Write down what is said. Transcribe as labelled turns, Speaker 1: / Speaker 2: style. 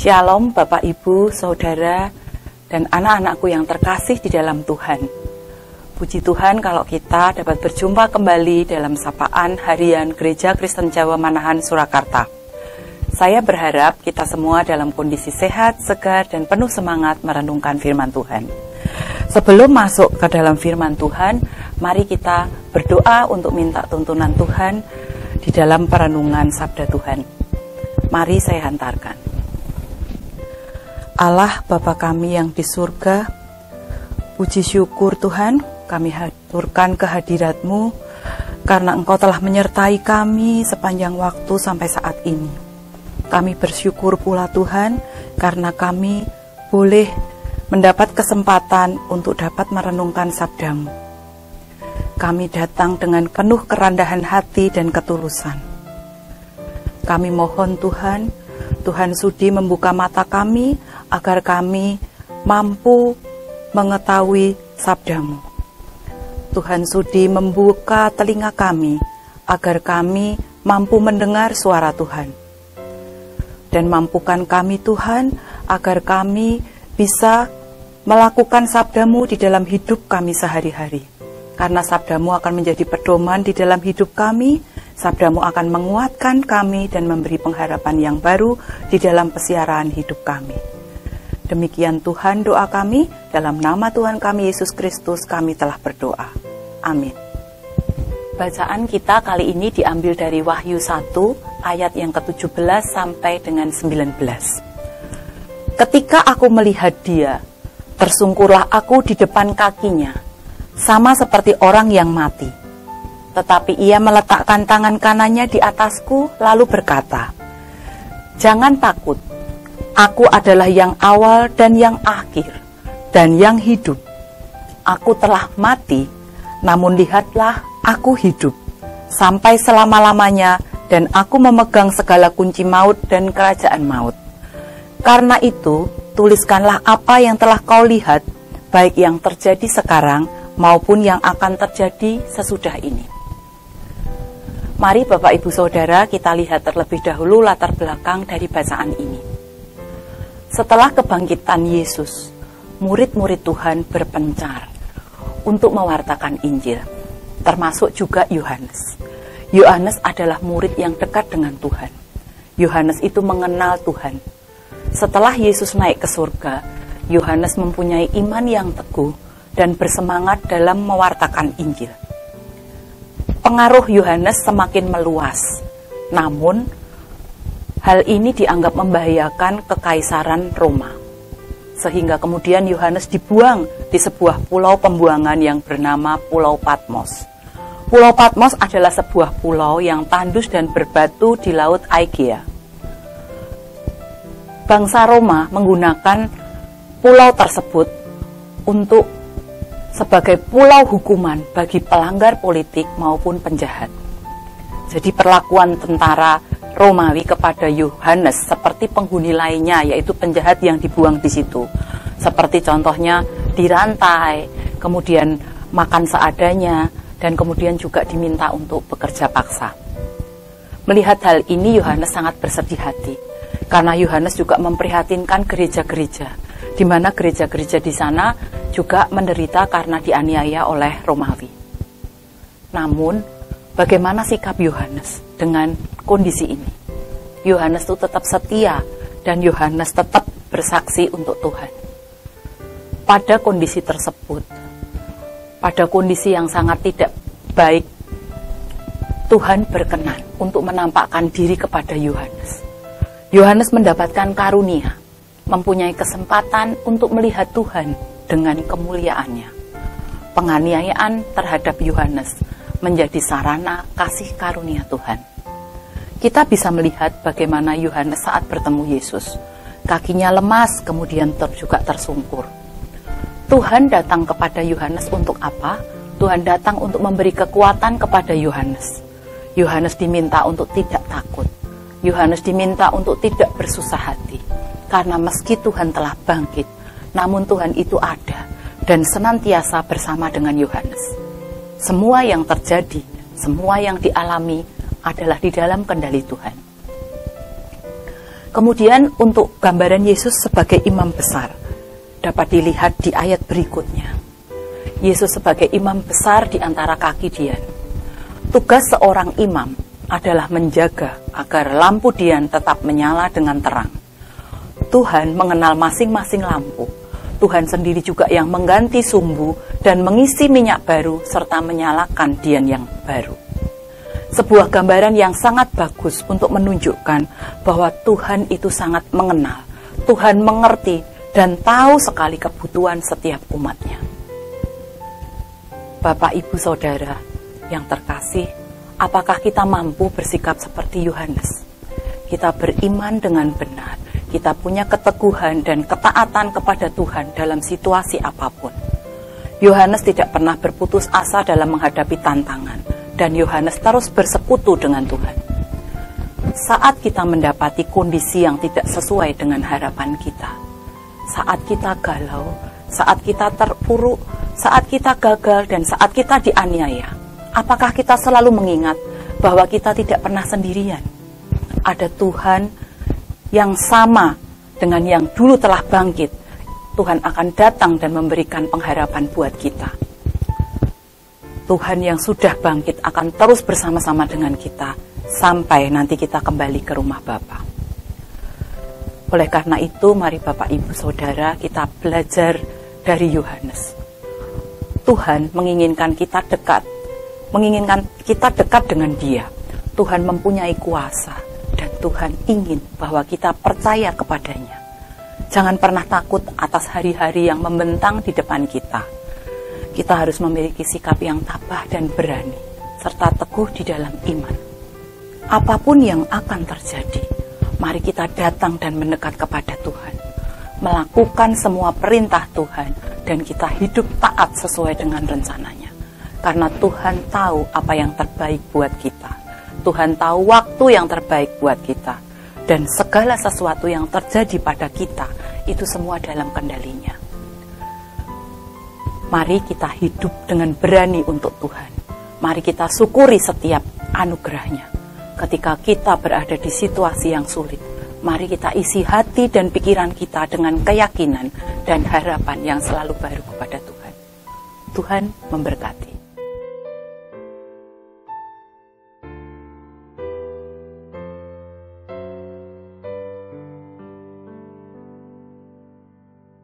Speaker 1: Shalom Bapak Ibu, Saudara, dan anak-anakku yang terkasih di dalam Tuhan. Puji Tuhan kalau kita dapat berjumpa kembali dalam sapaan harian Gereja Kristen Jawa Manahan, Surakarta. Saya berharap kita semua dalam kondisi sehat, segar, dan penuh semangat merenungkan firman Tuhan. Sebelum masuk ke dalam firman Tuhan, mari kita berdoa untuk minta tuntunan Tuhan di dalam perenungan sabda Tuhan. Mari saya hantarkan. Allah Bapa kami yang di surga, puji syukur Tuhan, kami haturkan kehadirat-Mu karena Engkau telah menyertai kami sepanjang waktu sampai saat ini. Kami bersyukur pula Tuhan karena kami boleh mendapat kesempatan untuk dapat merenungkan sabda-Mu. Kami datang dengan penuh kerendahan hati dan ketulusan. Kami mohon Tuhan sudi membuka mata kami agar kami mampu mengetahui sabda-Mu. Tuhan sudi membuka telinga kami agar kami mampu mendengar suara Tuhan. Dan mampukan kami Tuhan agar kami bisa melakukan sabda-Mu di dalam hidup kami sehari-hari. Karena sabda-Mu akan menjadi pedoman di dalam hidup kami, sabda-Mu akan menguatkan kami dan memberi pengharapan yang baru di dalam pesiaraan hidup kami. Demikian Tuhan doa kami, dalam nama Tuhan kami Yesus Kristus kami telah berdoa. Amin. Bacaan kita kali ini diambil dari Wahyu 1 ayat yang ke-17 sampai dengan 19. Ketika aku melihat Dia, tersungkurlah aku di depan kakinya, sama seperti orang yang mati. Tetapi Ia meletakkan tangan kanannya di atasku lalu berkata, "Jangan takut. Aku adalah yang awal dan yang akhir, dan yang hidup. Aku telah mati, namun lihatlah aku hidup, sampai selama-lamanya, dan aku memegang segala kunci maut dan kerajaan maut. Karena itu, tuliskanlah apa yang telah kau lihat, baik yang terjadi sekarang, maupun yang akan terjadi sesudah ini." Mari Bapak Ibu Saudara kita lihat terlebih dahulu latar belakang dari bacaan ini. Setelah kebangkitan Yesus, murid-murid Tuhan berpencar untuk mewartakan Injil, termasuk juga Yohanes. Yohanes adalah murid yang dekat dengan Tuhan. Yohanes itu mengenal Tuhan. Setelah Yesus naik ke surga, Yohanes mempunyai iman yang teguh dan bersemangat dalam mewartakan Injil. Pengaruh Yohanes semakin meluas, namun hal ini dianggap membahayakan kekaisaran Roma. Sehingga kemudian Yohanes dibuang di sebuah pulau pembuangan yang bernama Pulau Patmos. Pulau Patmos adalah sebuah pulau yang tandus dan berbatu di Laut Aegea. Bangsa Roma menggunakan pulau tersebut untuk sebagai pulau hukuman bagi pelanggar politik maupun penjahat. Jadi perlakuan tentara Romawi kepada Yohanes seperti penghuni lainnya, yaitu penjahat yang dibuang di situ. Seperti contohnya dirantai, kemudian makan seadanya, dan kemudian juga diminta untuk bekerja paksa. Melihat hal ini, Yohanes sangat bersedih hati, karena Yohanes juga memprihatinkan gereja-gereja, di mana gereja-gereja di sana juga menderita karena dianiaya oleh Romawi. Namun, bagaimana sikap Yohanes dengan kondisi ini? Yohanes itu tetap setia dan Yohanes tetap bersaksi untuk Tuhan. Pada kondisi tersebut, pada kondisi yang sangat tidak baik, Tuhan berkenan untuk menampakkan diri kepada Yohanes. Yohanes mendapatkan karunia, mempunyai kesempatan untuk melihat Tuhan dengan kemuliaannya. Penganiayaan terhadap Yohanes menjadi sarana kasih karunia Tuhan. Kita bisa melihat bagaimana Yohanes saat bertemu Yesus. Kakinya lemas, kemudian juga tersungkur. Tuhan datang kepada Yohanes untuk apa? Tuhan datang untuk memberi kekuatan kepada Yohanes. Yohanes diminta untuk tidak takut. Yohanes diminta untuk tidak bersusah hati. Karena meski Tuhan telah bangkit, namun Tuhan itu ada dan senantiasa bersama dengan Yohanes. Semua yang terjadi, semua yang dialami adalah di dalam kendali Tuhan. Kemudian untuk gambaran Yesus sebagai imam besar dapat dilihat di ayat berikutnya. Yesus sebagai imam besar di antara kaki Dian. Tugas seorang imam adalah menjaga agar lampu Dian tetap menyala dengan terang. Tuhan mengenal masing-masing lampu. Tuhan sendiri juga yang mengganti sumbu dan mengisi minyak baru serta menyalakan Dian yang baru. Sebuah gambaran yang sangat bagus untuk menunjukkan bahwa Tuhan itu sangat mengenal, Tuhan mengerti dan tahu sekali kebutuhan setiap umatnya. Bapak, Ibu, Saudara yang terkasih, apakah kita mampu bersikap seperti Yohanes? Kita beriman dengan benar, kita punya keteguhan dan ketaatan kepada Tuhan dalam situasi apapun. Yohanes tidak pernah berputus asa dalam menghadapi tantangan, dan Yohanes terus bersekutu dengan Tuhan. Saat kita mendapati kondisi yang tidak sesuai dengan harapan kita, saat kita galau, saat kita terpuruk, saat kita gagal, dan saat kita dianiaya, apakah kita selalu mengingat bahwa kita tidak pernah sendirian? Ada Tuhan yang sama dengan yang dulu telah bangkit. Tuhan akan datang dan memberikan pengharapan buat kita. Tuhan yang sudah bangkit akan terus bersama-sama dengan kita sampai nanti kita kembali ke rumah Bapa. Oleh karena itu, mari Bapak, Ibu, Saudara, kita belajar dari Yohanes. Tuhan menginginkan kita dekat dengan Dia. Tuhan mempunyai kuasa dan Tuhan ingin bahwa kita percaya kepadanya. Jangan pernah takut atas hari-hari yang membentang di depan kita. Kita harus memiliki sikap yang tabah dan berani, serta teguh di dalam iman. Apapun yang akan terjadi, mari kita datang dan mendekat kepada Tuhan, melakukan semua perintah Tuhan, dan kita hidup taat sesuai dengan rencananya. Karena Tuhan tahu apa yang terbaik buat kita. Tuhan tahu waktu yang terbaik buat kita. Dan segala sesuatu yang terjadi pada kita, itu semua dalam kendalinya. Mari kita hidup dengan berani untuk Tuhan. Mari kita syukuri setiap anugerahnya. Ketika kita berada di situasi yang sulit, mari kita isi hati dan pikiran kita dengan keyakinan dan harapan yang selalu baru kepada Tuhan. Tuhan memberkati.